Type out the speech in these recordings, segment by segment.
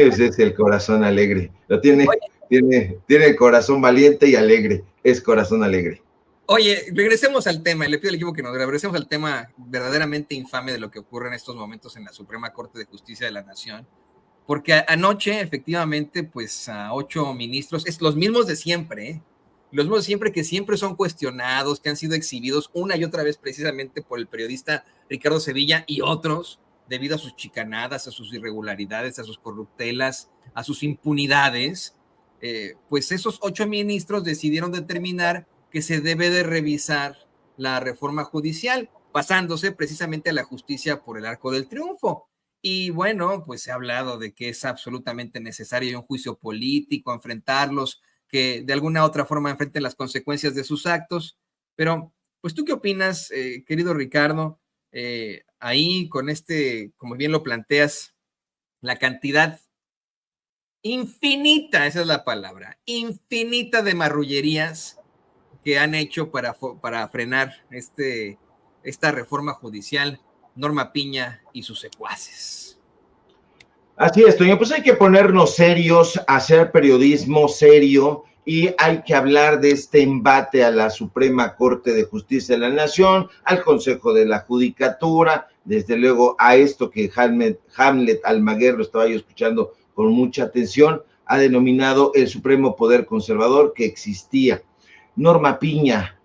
Ese es el corazón alegre. Lo tiene, Oye, tiene el corazón valiente y alegre. Es corazón alegre. Oye, regresemos al tema, le pido al equipo que nos regresemos al tema verdaderamente infame de lo que ocurre en estos momentos en la Suprema Corte de Justicia de la Nación, porque anoche efectivamente pues a 8 ministros, es los mismos de siempre, los mismos de siempre que siempre son cuestionados, que han sido exhibidos una y otra vez precisamente por el periodista Ricardo Sevilla y otros, debido a sus chicanadas, a sus irregularidades, a sus corruptelas, a sus impunidades, pues esos 8 ministros decidieron determinar que se debe de revisar la reforma judicial, pasándose precisamente a la justicia por el arco del triunfo. Y bueno, pues se ha hablado de que es absolutamente necesario un juicio político, enfrentarlos, que de alguna u otra forma enfrenten las consecuencias de sus actos. Pero, pues tú qué opinas, querido Ricardo, ahí con como bien lo planteas, la cantidad infinita, esa es la palabra, infinita de marrullerías que han hecho para frenar esta reforma judicial, Norma Piña y sus secuaces. Así es, Toño, pues hay que ponernos serios, hacer periodismo serio y hay que hablar de este embate a la Suprema Corte de Justicia de la Nación, al Consejo de la Judicatura, desde luego a esto que Hamlet Almaguer, lo estaba yo escuchando con mucha atención, ha denominado el Supremo Poder Conservador que existía. Norma Piña,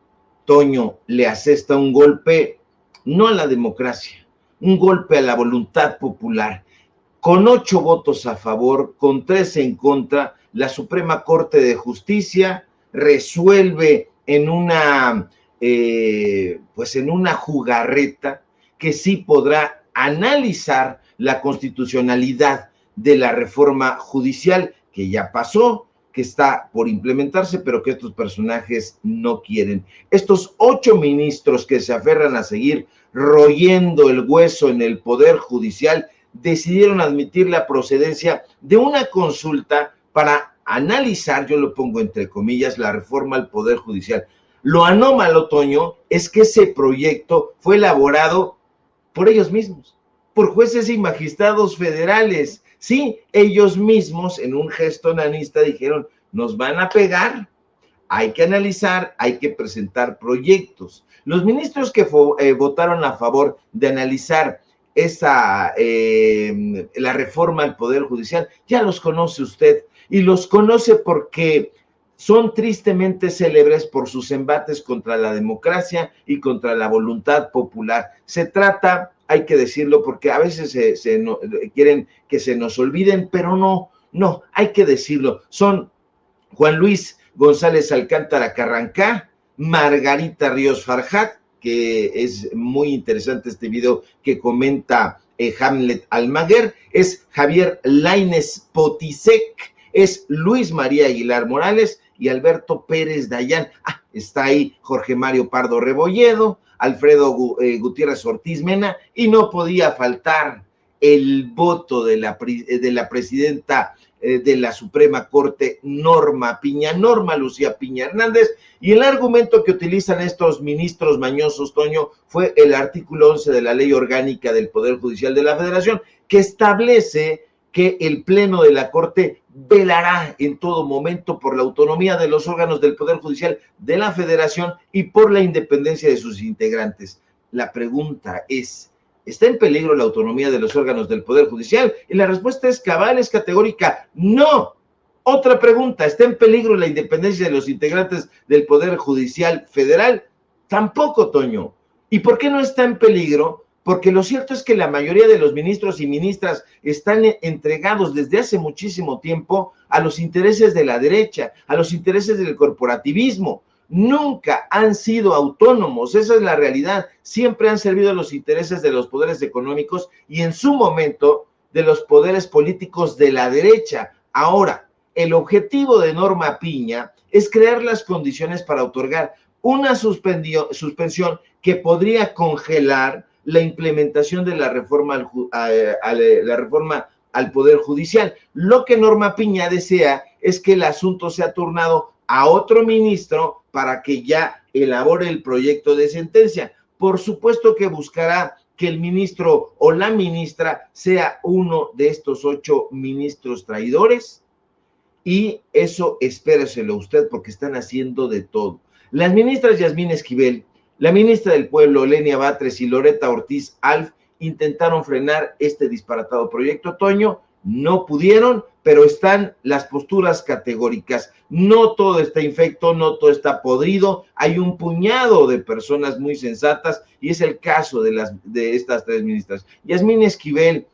Toño, le asesta un golpe no a la democracia, un golpe a la voluntad popular. Con 8 votos a favor, con 3 en contra, la Suprema Corte de Justicia resuelve en una jugarreta que sí podrá analizar la constitucionalidad de la reforma judicial que ya pasó, que está por implementarse, pero que estos personajes no quieren. Estos 8 ministros que se aferran a seguir royendo el hueso en el Poder Judicial decidieron admitir la procedencia de una consulta para analizar, yo lo pongo entre comillas, la reforma al Poder Judicial. Lo anómalo, Toño, es que ese proyecto fue elaborado por ellos mismos, por jueces y magistrados federales. Sí, ellos mismos, en un gesto nanista, dijeron, nos van a pegar, hay que analizar, hay que presentar proyectos. Los ministros que votaron a favor de analizar la reforma al Poder Judicial, ya los conoce usted, y los conoce porque son tristemente célebres por sus embates contra la democracia y contra la voluntad popular. Se trata, hay que decirlo, porque a veces quieren que se nos olviden, pero no, hay que decirlo. Son Juan Luis González Alcántara Carrancá, Margarita Ríos Farjat, que es muy interesante este video que comenta Hamlet Almaguer, es Javier Lainez Potisek, es Luis María Aguilar Morales y Alberto Pérez Dayán. Está ahí Jorge Mario Pardo Rebolledo, Alfredo Gutiérrez Ortiz Mena, y no podía faltar el voto de la presidenta de la Suprema Corte, Norma Lucía Piña Hernández, y el argumento que utilizan estos ministros mañosos, Toño, fue el artículo 11 de la Ley Orgánica del Poder Judicial de la Federación, que establece que el Pleno de la Corte velará en todo momento por la autonomía de los órganos del Poder Judicial de la Federación y por la independencia de sus integrantes. La pregunta es, ¿está en peligro la autonomía de los órganos del Poder Judicial? Y la respuesta es cabal, es categórica, no. Otra pregunta, ¿está en peligro la independencia de los integrantes del Poder Judicial Federal? Tampoco, Toño. ¿Y por qué no está en peligro? Porque lo cierto es que la mayoría de los ministros y ministras están entregados desde hace muchísimo tiempo a los intereses de la derecha, a los intereses del corporativismo. Nunca han sido autónomos, esa es la realidad. Siempre han servido a los intereses de los poderes económicos y en su momento de los poderes políticos de la derecha. Ahora, el objetivo de Norma Piña es crear las condiciones para otorgar una suspensión que podría congelar la implementación de la reforma al Poder Judicial. Lo que Norma Piña desea es que el asunto sea turnado a otro ministro para que ya elabore el proyecto de sentencia. Por supuesto que buscará que el ministro o la ministra sea uno de estos 8 ministros traidores, y eso espéreselo usted porque están haciendo de todo. Las ministras Yasmín Esquivel, la ministra del Pueblo, Lenia Batres, y Loretta Ortiz Alf intentaron frenar este disparatado proyecto, Toño, no pudieron, pero están las posturas categóricas. No todo está infecto, no todo está podrido, hay un puñado de personas muy sensatas, y es el caso de estas 3 ministras. Yasmín Esquivel,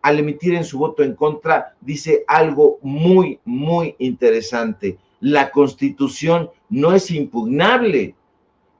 al emitir en su voto en contra, dice algo muy, muy interesante. La Constitución no es impugnable.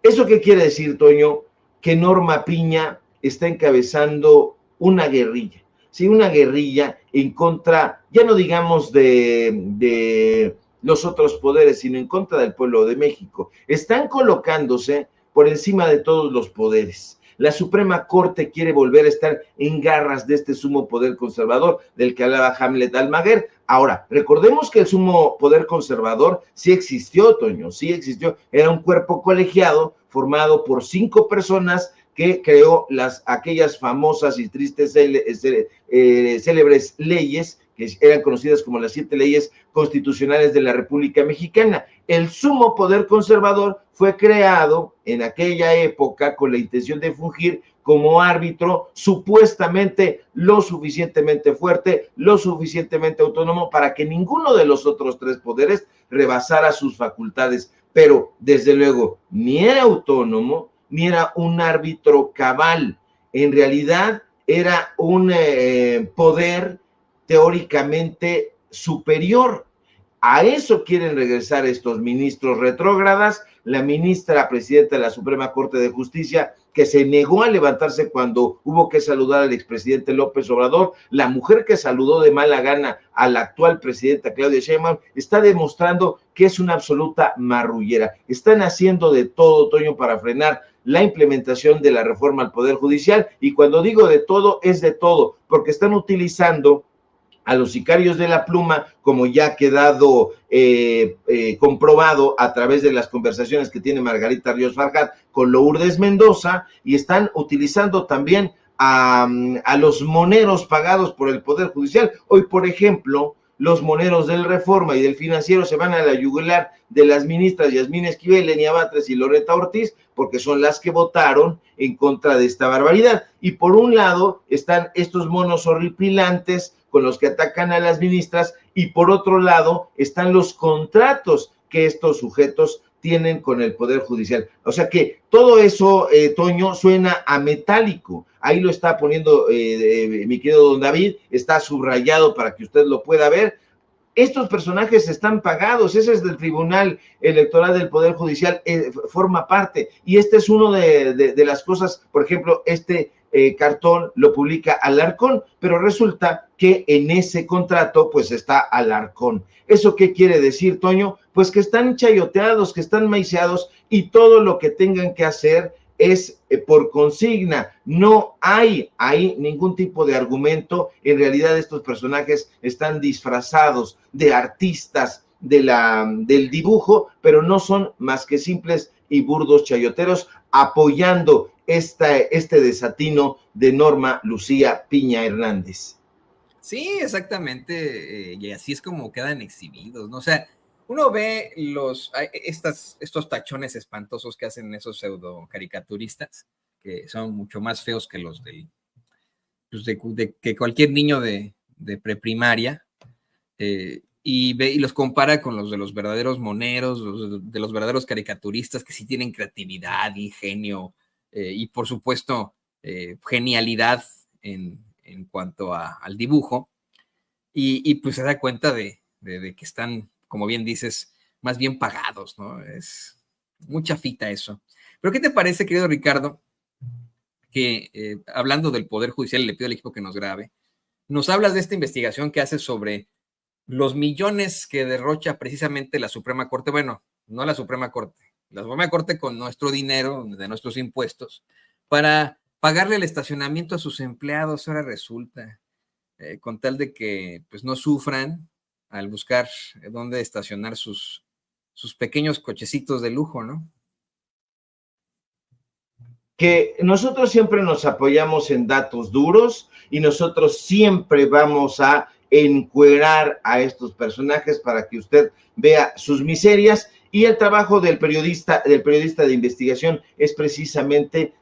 ¿Eso qué quiere decir, Toño? Que Norma Piña está encabezando una guerrilla. Sí, una guerrilla en contra, ya no digamos de los otros poderes, sino en contra del pueblo de México. Están colocándose por encima de todos los poderes. La Suprema Corte quiere volver a estar en garras de este sumo poder conservador del que hablaba Hamlet Almaguer. Ahora, recordemos que el sumo poder conservador sí existió, Toño, sí existió. Era un cuerpo colegiado formado por 5 personas que creó aquellas famosas y tristes célebres leyes que eran conocidas como las 7 leyes constitucionales de la República Mexicana. El sumo poder conservador fue creado en aquella época con la intención de fungir como árbitro supuestamente lo suficientemente fuerte, lo suficientemente autónomo para que ninguno de los otros 3 poderes rebasara sus facultades. Pero, desde luego, ni era autónomo, ni era un árbitro cabal. En realidad, era un poder teóricamente superior. A eso quieren regresar estos ministros retrógradas. La ministra presidenta de la Suprema Corte de Justicia, que se negó a levantarse cuando hubo que saludar al expresidente López Obrador, la mujer que saludó de mala gana a la actual presidenta Claudia Sheinbaum, está demostrando que es una absoluta marrullera. Están haciendo de todo, Toño, para frenar la implementación de la reforma al Poder Judicial, y cuando digo de todo, es de todo, porque están utilizando a los sicarios de la pluma, como ya ha quedado comprobado a través de las conversaciones que tiene Margarita Ríos Farjat con Lourdes Mendoza, y están utilizando también a los moneros pagados por el Poder Judicial. Hoy, por ejemplo, los moneros del Reforma y del Financiero se van a la yugular de las ministras Yasmín Esquivel, Lenia Batres y Loretta Ortiz, porque son las que votaron en contra de esta barbaridad. Y por un lado están estos monos horripilantes con los que atacan a las ministras, y por otro lado están los contratos que estos sujetos tienen con el Poder Judicial. O sea que todo eso, Toño, suena a metálico. Ahí lo está poniendo mi querido don David, está subrayado para que usted lo pueda ver. Estos personajes están pagados, ese es del Tribunal Electoral del Poder Judicial, forma parte, y este es uno de las cosas. Por ejemplo, cartón lo publica Alarcón, pero resulta que en ese contrato pues está Alarcón. ¿Eso qué quiere decir, Toño? Pues que están chayoteados, que están maiceados, y todo lo que tengan que hacer es por consigna. No hay ahí ningún tipo de argumento. En realidad estos personajes están disfrazados de artistas del dibujo, pero no son más que simples y burdos chayoteros apoyando este desatino de Norma Lucía Piña Hernández. Sí, exactamente, y así es como quedan exhibidos, ¿no? O sea, uno ve estos tachones espantosos que hacen esos pseudo caricaturistas, que son mucho más feos que los pues que cualquier niño de preprimaria, y los compara con los de los verdaderos moneros, de los verdaderos caricaturistas que sí tienen creatividad, ingenio, y por supuesto genialidad en cuanto al dibujo, y pues se da cuenta de que están, como bien dices, más bien pagados, ¿no? Es mucha fita eso. Pero ¿qué te parece, querido Ricardo, que hablando del Poder Judicial, le pido al equipo que nos grabe, nos hablas de esta investigación que hace sobre los millones que derrocha precisamente la Suprema Corte? Bueno, no la Suprema Corte con nuestro dinero, de nuestros impuestos, para pagarle el estacionamiento a sus empleados. Ahora resulta, con tal de que pues no sufran al buscar dónde estacionar sus pequeños cochecitos de lujo, ¿no? que nosotros siempre nos apoyamos en datos duros y nosotros siempre vamos a encuerar a estos personajes para que usted vea sus miserias, y el trabajo del periodista de investigación es precisamente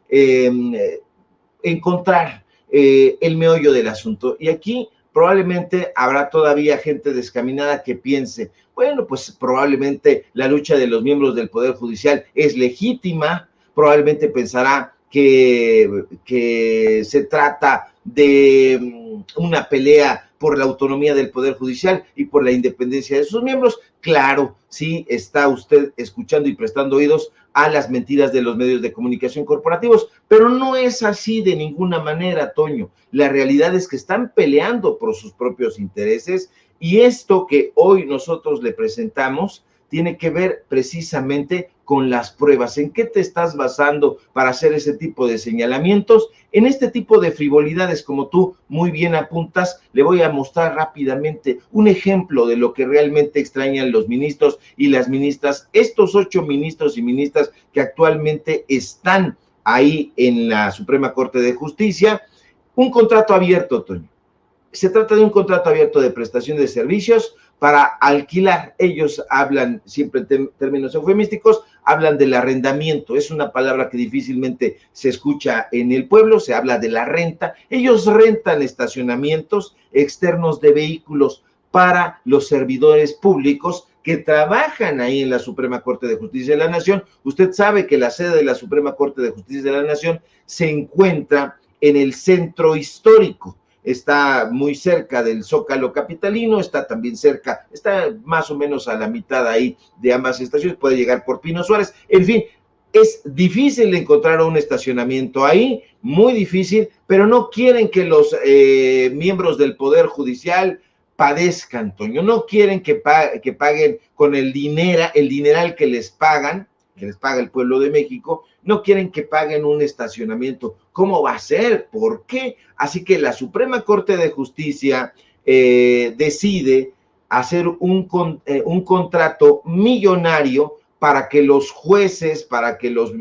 encontrar el meollo del asunto. Y aquí probablemente habrá todavía gente descaminada que piense, bueno, pues probablemente la lucha de los miembros del Poder Judicial es legítima, probablemente pensará que se trata de una pelea por la autonomía del Poder Judicial y por la independencia de sus miembros. Claro, sí está usted escuchando y prestando oídos a las mentiras de los medios de comunicación corporativos, pero no es así de ninguna manera, Toño. La realidad es que están peleando por sus propios intereses, y esto que hoy nosotros le presentamos tiene que ver precisamente con las pruebas. ¿En qué te estás basando para hacer ese tipo de señalamientos? En este tipo de frivolidades, como tú muy bien apuntas, le voy a mostrar rápidamente un ejemplo de lo que realmente extrañan los ministros y las ministras, estos 8 ministros y ministras que actualmente están ahí en la Suprema Corte de Justicia. Un contrato abierto, Toño. Se trata de un contrato abierto de prestación de servicios para alquilar. Ellos hablan siempre en términos eufemísticos, hablan del arrendamiento. Es una palabra que difícilmente se escucha en el pueblo, se habla de la renta. Ellos rentan estacionamientos externos de vehículos para los servidores públicos que trabajan ahí en la Suprema Corte de Justicia de la Nación. Usted sabe que la sede de la Suprema Corte de Justicia de la Nación se encuentra en el centro histórico. Está muy cerca del Zócalo capitalino, está también cerca, está más o menos a la mitad ahí de ambas estaciones, puede llegar por Pino Suárez. En fin, es difícil encontrar un estacionamiento ahí, muy difícil, pero no quieren que los miembros del Poder Judicial padezcan, Toño, no quieren que paguen con el dineral que les paga el pueblo de México, no quieren que paguen un estacionamiento. ¿Cómo va a ser? ¿Por qué? Así que la Suprema Corte de Justicia decide hacer un contrato millonario para que los jueces, para que los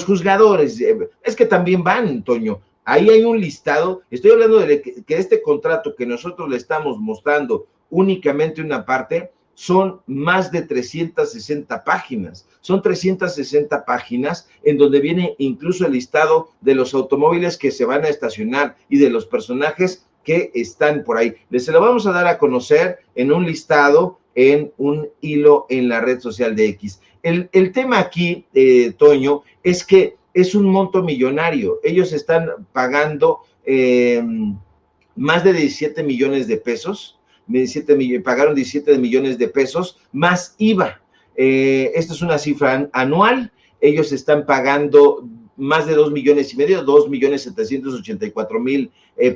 juzgadores, es que también van, Toño, ahí hay un listado. Estoy hablando de que este contrato que nosotros le estamos mostrando, únicamente una parte, son más de 360 páginas. Son 360 páginas en donde viene incluso el listado de los automóviles que se van a estacionar y de los personajes que están por ahí. Se lo vamos a dar a conocer en un listado, en un hilo en la red social de X. El tema aquí, Toño, es que es un monto millonario. Ellos están pagando más de 17 millones de pesos. Pagaron 17 millones de pesos más IVA. Esta es una cifra anual. Ellos están pagando más de 2 millones y medio, 2.784.000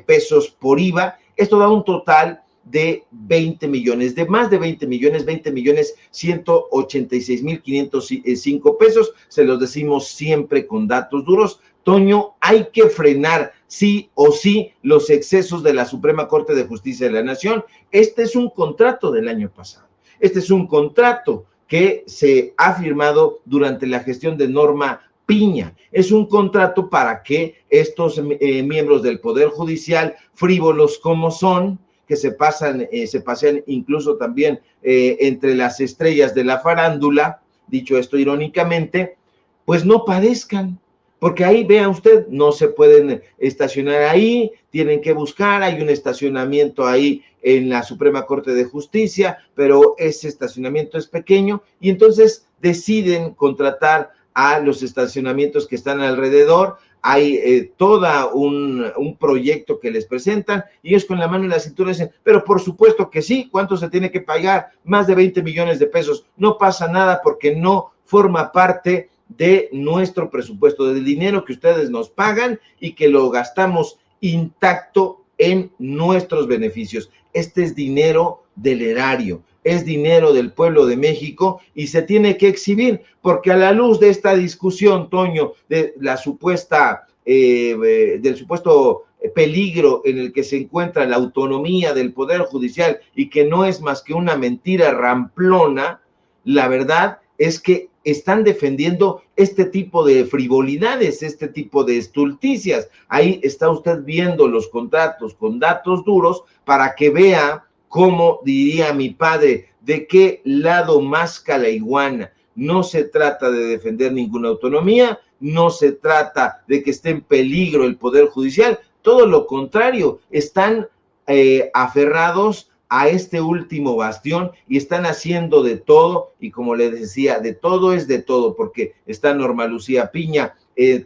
pesos por IVA. Esto da un total de 20 millones, de más de 20 millones, 20.186.505 pesos. Se los decimos siempre con datos duros. Toño, hay que frenar sí o sí los excesos de la Suprema Corte de Justicia de la Nación. Este es un contrato del año pasado. Este es un contrato que se ha firmado durante la gestión de Norma Piña. Es un contrato para que estos miembros del Poder Judicial, frívolos como son, que se pasean incluso también entre las estrellas de la farándula, dicho esto irónicamente, pues no padezcan. Porque ahí, vea usted, no se pueden estacionar ahí, tienen que buscar, hay un estacionamiento ahí en la Suprema Corte de Justicia, pero ese estacionamiento es pequeño, y entonces deciden contratar a los estacionamientos que están alrededor. Hay todo un proyecto que les presentan, y ellos con la mano en la cintura dicen, pero por supuesto que sí, ¿cuánto se tiene que pagar? Más de 20 millones de pesos. No pasa nada porque no forma parte de nuestro presupuesto, del dinero que ustedes nos pagan y que lo gastamos intacto en nuestros beneficios. Este es dinero del erario, es dinero del pueblo de México y se tiene que exhibir, porque a la luz de esta discusión, Toño, de la supuesta, del supuesto peligro en el que se encuentra la autonomía del Poder Judicial y que no es más que una mentira ramplona, la verdad es que están defendiendo este tipo de frivolidades, este tipo de estulticias. Ahí está usted viendo los contratos con datos duros para que vea cómo, diría mi padre, de qué lado masca la iguana. No se trata de defender ninguna autonomía, no se trata de que esté en peligro el Poder Judicial, todo lo contrario, están aferrados a este último bastión y están haciendo de todo, y como les decía, de todo es de todo, porque está Norma Lucía Piña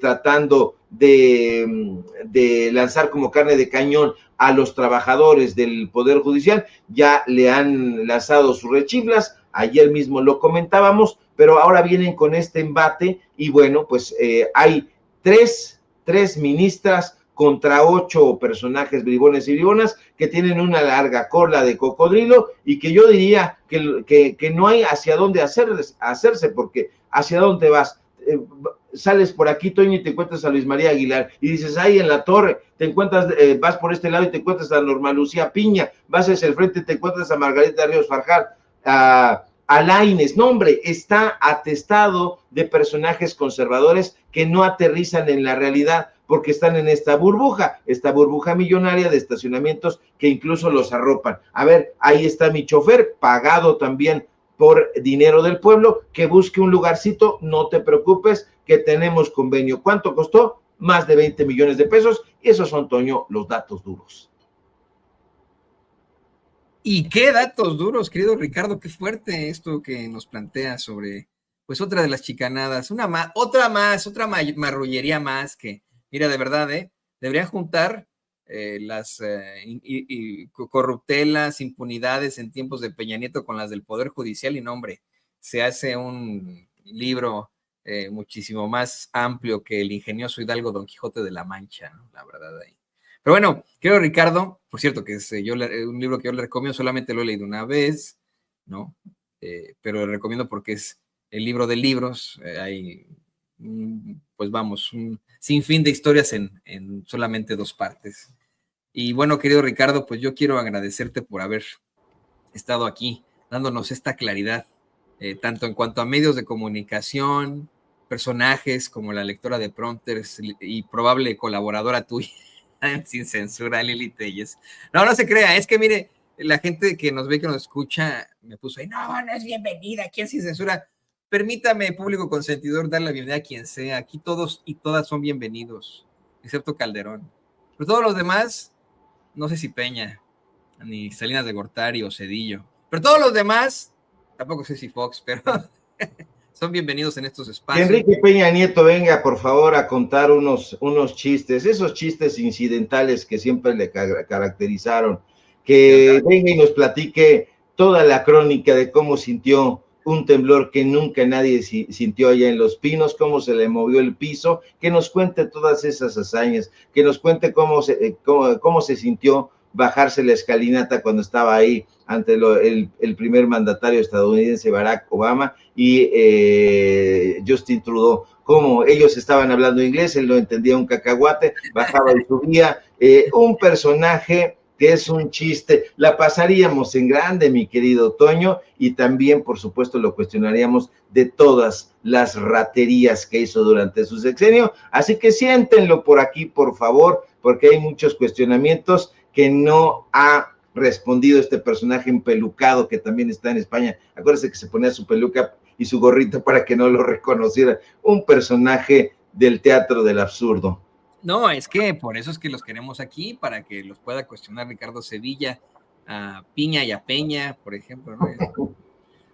tratando de lanzar como carne de cañón a los trabajadores del Poder Judicial, ya le han lanzado sus rechiflas, ayer mismo lo comentábamos, pero ahora vienen con este embate y bueno, pues hay tres ministras contra 8 personajes bribones y bribonas que tienen una larga cola de cocodrilo y que yo diría que no hay hacia dónde hacerse, porque hacia dónde vas. Sales por aquí, Toño, y te encuentras a Luis María Aguilar, y dices, ahí en la torre, te encuentras, vas por este lado y te encuentras a Norma Lucía Piña, vas hacia el frente y te encuentras a Margarita Ríos Farjat, a Lainez. No, hombre, está atestado de personajes conservadores que no aterrizan en la realidad, porque están en esta burbuja millonaria de estacionamientos que incluso los arropan. A ver, ahí está mi chofer, pagado también por dinero del pueblo, que busque un lugarcito, no te preocupes, que tenemos convenio. ¿Cuánto costó? Más de 20 millones de pesos, y esos son, Toño, los datos duros. Y qué datos duros, querido Ricardo, qué fuerte esto que nos plantea sobre, pues, otra de las chicanadas, otra marrullería más que, mira, de verdad, deberían juntar las corruptelas, impunidades en tiempos de Peña Nieto con las del Poder Judicial y no, hombre, se hace un libro muchísimo más amplio que el ingenioso Hidalgo Don Quijote de la Mancha, ¿no? La verdad ahí. Pero bueno, querido Ricardo, por cierto, que es un libro que yo le recomiendo, solamente lo he leído una vez, ¿no? Pero le recomiendo porque es el libro de libros, hay, pues vamos, un sinfín de historias en solamente 2 partes. Y bueno, querido Ricardo, pues yo quiero agradecerte por haber estado aquí, dándonos esta claridad, tanto en cuanto a medios de comunicación, personajes como la lectora de prompters y probable colaboradora tuya Sin Censura, Lili Telles. No, no se crea, es que mire, la gente que nos ve, que nos escucha, me puso ahí, no es bienvenida, aquí en Sin Censura. Permítame, público consentidor, dar la bienvenida a quien sea. Aquí todos y todas son bienvenidos, excepto Calderón. Pero todos los demás, no sé si Peña, ni Salinas de Gortari o Cedillo. Pero todos los demás, tampoco sé si Fox, pero son bienvenidos en estos Que espacios. Enrique Peña Nieto venga, por favor, a contar unos chistes, esos chistes incidentales que siempre le caracterizaron, que venga y nos platique toda la crónica de cómo sintió un temblor que nunca nadie sintió allá en Los Pinos, cómo se le movió el piso, que nos cuente todas esas hazañas, que nos cuente cómo se sintió bajarse la escalinata cuando estaba ahí ante el primer mandatario estadounidense, Barack Obama, y Justin Trudeau, como ellos estaban hablando inglés, él no entendía un cacahuate, bajaba y subía, un personaje que es un chiste, la pasaríamos en grande, mi querido Toño, y también, por supuesto, lo cuestionaríamos de todas las raterías que hizo durante su sexenio, así que siéntenlo por aquí, por favor, porque hay muchos cuestionamientos que no ha respondido este personaje empelucado que también está en España. Acuérdense que se ponía su peluca y su gorrito para que no lo reconociera. Un personaje del teatro del absurdo. No, es que por eso es que los queremos aquí, para que los pueda cuestionar Ricardo Sevilla, a Piña y a Peña, por ejemplo, ¿no?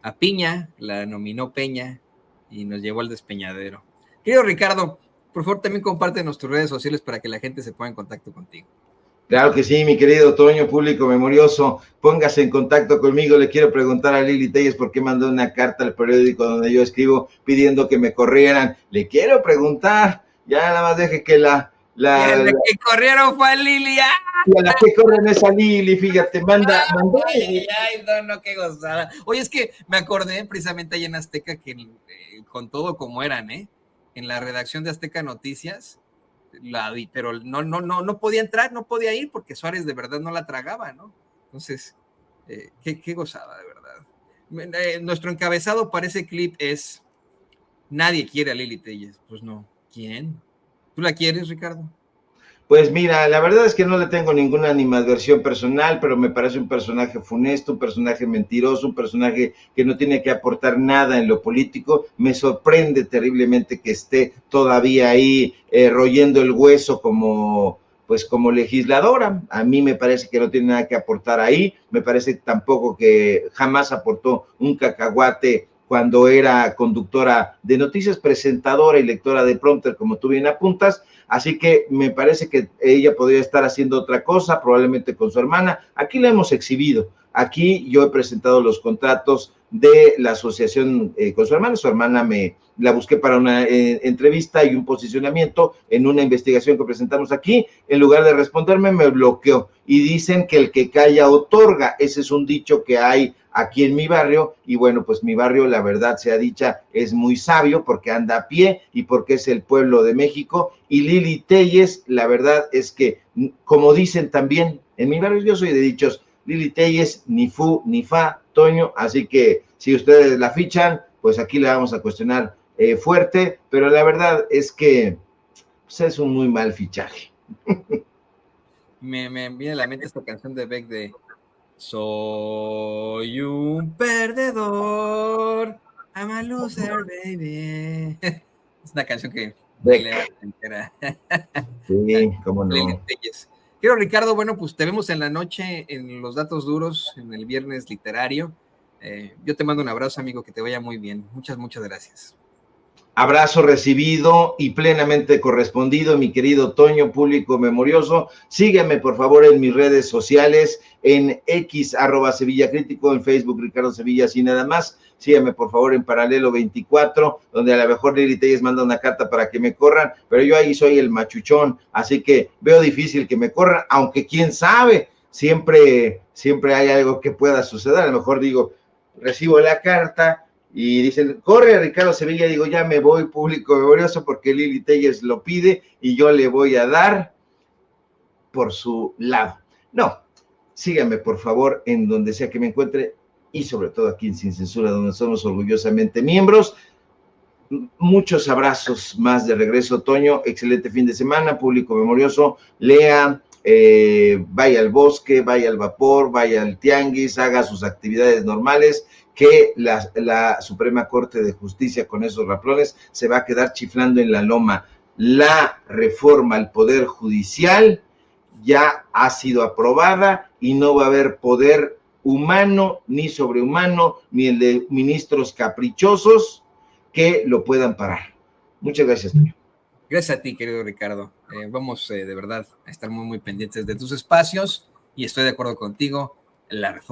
A Piña la nominó Peña y nos llevó al despeñadero. Querido Ricardo, por favor también compártenos tus redes sociales para que la gente se ponga en contacto contigo. Claro que sí, mi querido Toño, público memorioso, póngase en contacto conmigo. Le quiero preguntar a Lili Telles por qué mandó una carta al periódico donde yo escribo pidiendo que me corrieran. Le quiero preguntar, ya nada más deje que la que corrieron fue a Lili. Y a la que corren es a Lili, fíjate, manda. Ay, no, qué gozada. Oye, es que me acordé precisamente ahí en Azteca que con todo como eran, en la redacción de Azteca Noticias, la vi, pero no podía entrar, no podía ir porque Suárez de verdad no la tragaba, ¿no? Entonces, qué gozada, de verdad. Nuestro encabezado para ese clip es: nadie quiere a Lili Telles. Pues no. ¿Quién? ¿Tú la quieres, Ricardo? Pues mira, la verdad es que no le tengo ninguna animadversión personal, pero me parece un personaje funesto, un personaje mentiroso, un personaje que no tiene que aportar nada en lo político. Me sorprende terriblemente que esté todavía ahí royendo el hueso como legisladora. A mí me parece que no tiene nada que aportar ahí. Me parece tampoco que jamás aportó un cacahuate cuando era conductora de noticias, presentadora y lectora de prompter, como tú bien apuntas. Así que me parece que ella podría estar haciendo otra cosa, probablemente con su hermana. Aquí la hemos exhibido. Aquí yo he presentado los contratos de la asociación con su hermana la busqué para una entrevista y un posicionamiento en una investigación que presentamos aquí. En lugar de responderme, me bloqueó y dicen que el que calla otorga. Ese es un dicho que hay aquí en mi barrio, y bueno, pues mi barrio, la verdad sea dicha, es muy sabio porque anda a pie y porque es el pueblo de México. Y Lili Telles, la verdad es que, como dicen también, en mi barrio, yo soy de dichos, Lili Telles, ni fu, ni fa, Toño, así que si ustedes la fichan, pues aquí la vamos a cuestionar fuerte, pero la verdad es que pues, es un muy mal fichaje. Me viene a la mente esta canción de Beck de soy un perdedor, I'm a loser, baby. Es una canción que bailé entera. Sí, cómo Lili no. Telles. Quiero, Ricardo, bueno, pues te vemos en la noche en los datos duros, en el viernes literario. Yo te mando un abrazo, amigo, que te vaya muy bien. Muchas, muchas gracias. Abrazo recibido y plenamente correspondido, mi querido Toño, público memorioso. Sígueme, por favor, en mis redes sociales, en X, @Sevilla Crítico, en Facebook, Ricardo Sevilla, así nada más. Sígueme, por favor, en Paralelo 24, donde a lo mejor Lili Telles manda una carta para que me corran, pero yo ahí soy el machuchón, así que veo difícil que me corran, aunque quién sabe, siempre hay algo que pueda suceder. A lo mejor digo, recibo la carta, y dicen, corre Ricardo Sevilla, digo, ya me voy, público memorioso, porque Lili Telles lo pide y yo le voy a dar por su lado. No, síganme por favor en donde sea que me encuentre y sobre todo aquí en Sin Censura, donde somos orgullosamente miembros. Muchos abrazos más de regreso, Toño. Excelente fin de semana, público memorioso. Lea, vaya al bosque, vaya al vapor, vaya al tianguis, haga sus actividades normales, que la Suprema Corte de Justicia con esos raplones se va a quedar chiflando en la loma. La reforma al Poder Judicial ya ha sido aprobada y no va a haber poder humano ni sobrehumano, ni el de ministros caprichosos que lo puedan parar. Muchas gracias, Toño. Gracias a ti, querido Ricardo. Vamos de verdad a estar muy, muy pendientes de tus espacios y estoy de acuerdo contigo. La reforma